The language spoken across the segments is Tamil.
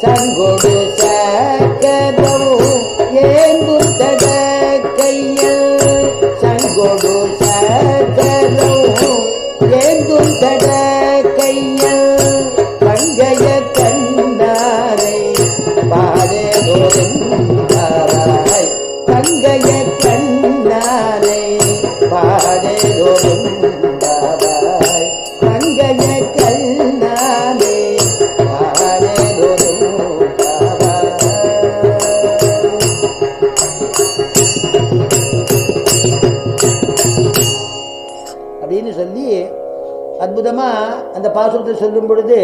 சங்கொடு சக்கரவும் ஏந்தும் தட கையில் சங்கொடு சக்கரவும் ஏந்தும் தட கையில் பங்கைய கண்ணாரை பாடேரோடும் பங்கைய கண்ணாரை பாடேரோடும் பங்கைய கண்ணாரை அப்படின்னு சொல்லி அற்புதமா அந்த பாசுரத்தை சொல்லும் பொழுது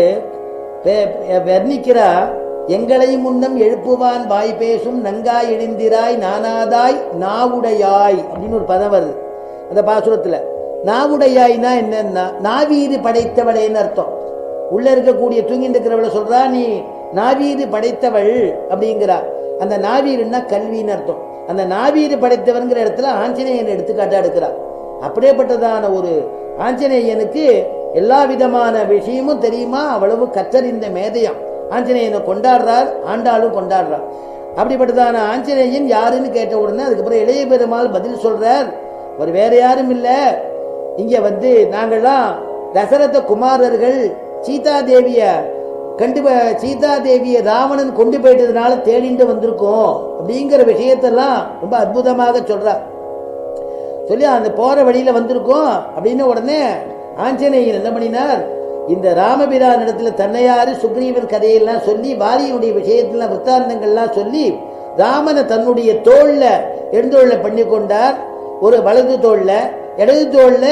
வர்ணிக்கிறா. எங்களையும் முன்னம் எழுப்புவான் வாய் பேசும் நங்காய் எழுந்திராய் நானாதாய் நாவுடையாய் அப்படின்னு ஒரு பதம் வருது அந்த பாசுரத்துல. நாவுடையாய்னா என்னன்னா நாவீறு படைத்தவளேன்னு அர்த்தம். உள்ள இருக்கக்கூடிய தூங்கிட்டு இருக்கிறவளை சொல்றா நீ நாவீறு படைத்தவள் அப்படிங்கிறா. அந்த நாவீருன்னா கல்வின்னு அர்த்தம். அந்த நாவீறு படைத்தவன்கிற இடத்துல ஆஞ்சநேயன் எடுத்துக்காட்டா எடுக்கிறா. அப்படியேப்பட்டதான ஒரு ஆஞ்சநேயனுக்கு எல்லா விதமான விஷயமும் தெரியுமா, அவ்வளவு கற்றறிந்த மேதையம். ஆஞ்சநேயனை கொண்டாடுறார், ஆண்டாளும் கொண்டாடுறார். அப்படிப்பட்டதான ஆஞ்சநேயன் யாருன்னு கேட்ட உடனே அதுக்கப்புறம் இளைய பெருமாள் பதில் சொல்றார், ஒரு வேற யாரும் இல்லை, இங்க நாங்கள்லாம் தசரத குமாரர்கள் சீதாதேவிய ராவணன் கொண்டு போயிட்டதுனால தேடிண்டு வந்திருக்கோம் அப்படிங்கிற விஷயத்தெல்லாம் ரொம்ப அற்புதமாக சொல்றார். சொல்லி அந்த போற வழியில வந்திருக்கோம் அப்படின்னு உடனே ஆஞ்சநேயன் என்ன பண்ணினார், இந்த ராமபிரான் இடத்துல தன்னையாரு சுக்ரீவன் கதையெல்லாம் சொல்லி வாலியுடைய விஷயத்துல விற்த்தாந்தங்கள்லாம் சொல்லி ராமனை தன்னுடைய தோல்ல எழுந்தொள்ள பண்ணி கொண்டார். ஒரு வலது தோல்ல இடது தோல்ல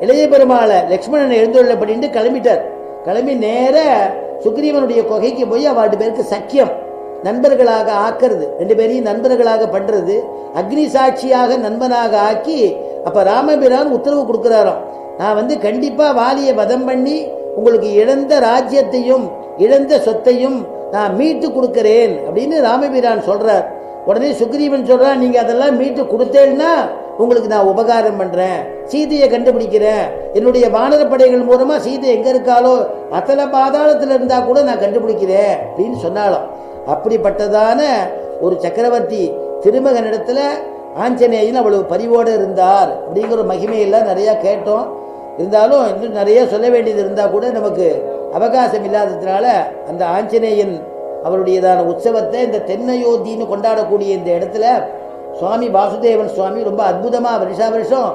இளைய பெருமாளை லக்ஷ்மணனை எழுந்தொள்ள பண்ணிட்டு கிளம்பிட்டார். கிளம்பி நேர சுக்ரீவனுடைய குகைக்கு போய் அவ 2 பேருக்கு சக்கியம் நண்பர்களாக ஆக்கிறது, 2 பேரையும் நண்பர்களாக பண்றது, அக்னி சாட்சியாக நண்பனாக ஆக்கி அப்ப ராமபிரான் உத்தரவு கொடுக்கிறாராம், நான் கண்டிப்பா வாலியை வதம் பண்ணி உங்களுக்கு இழந்த ராஜ்யத்தையும் இழந்த சொத்தையும் நான் மீட்டு கொடுக்கிறேன் அப்படின்னு ராமபிரான் சொல்றார். உடனே சுக்ரீவன் சொல்றான், நீங்க அதெல்லாம் மீட்டு கொடுத்தேன்னா உங்களுக்கு நான் உபகாரம் பண்றேன், சீதையை கண்டுபிடிக்கிறேன், என்னுடைய வானர படைகள் மூலமா சீதை எங்க இருக்காளோ அத்தனை பாதாளத்துல இருந்தா கூட நான் கண்டுபிடிக்கிறேன் அப்படின்னு சொன்னாலும். அப்படிப்பட்டதான ஒரு சக்கரவர்த்தி திருமகனிடத்துல ஆஞ்சநேயன் அவ்வளவு பரிவோடு இருந்தார் அப்படிங்கிற மகிமையெல்லாம் நிறைய கேட்டோம். இருந்தாலும் இன்னும் நிறைய சொல்ல வேண்டியது இருந்தா கூட நமக்கு அவகாசம் இல்லாததுனால அந்த ஆஞ்சநேயன் அவருடையதான உற்சவத்தை இந்த தென்னயோத்தின்னு கொண்டாடக்கூடிய இந்த இடத்துல சுவாமி வாசுதேவன் சுவாமி ரொம்ப அற்புதமா வருஷா வருஷம்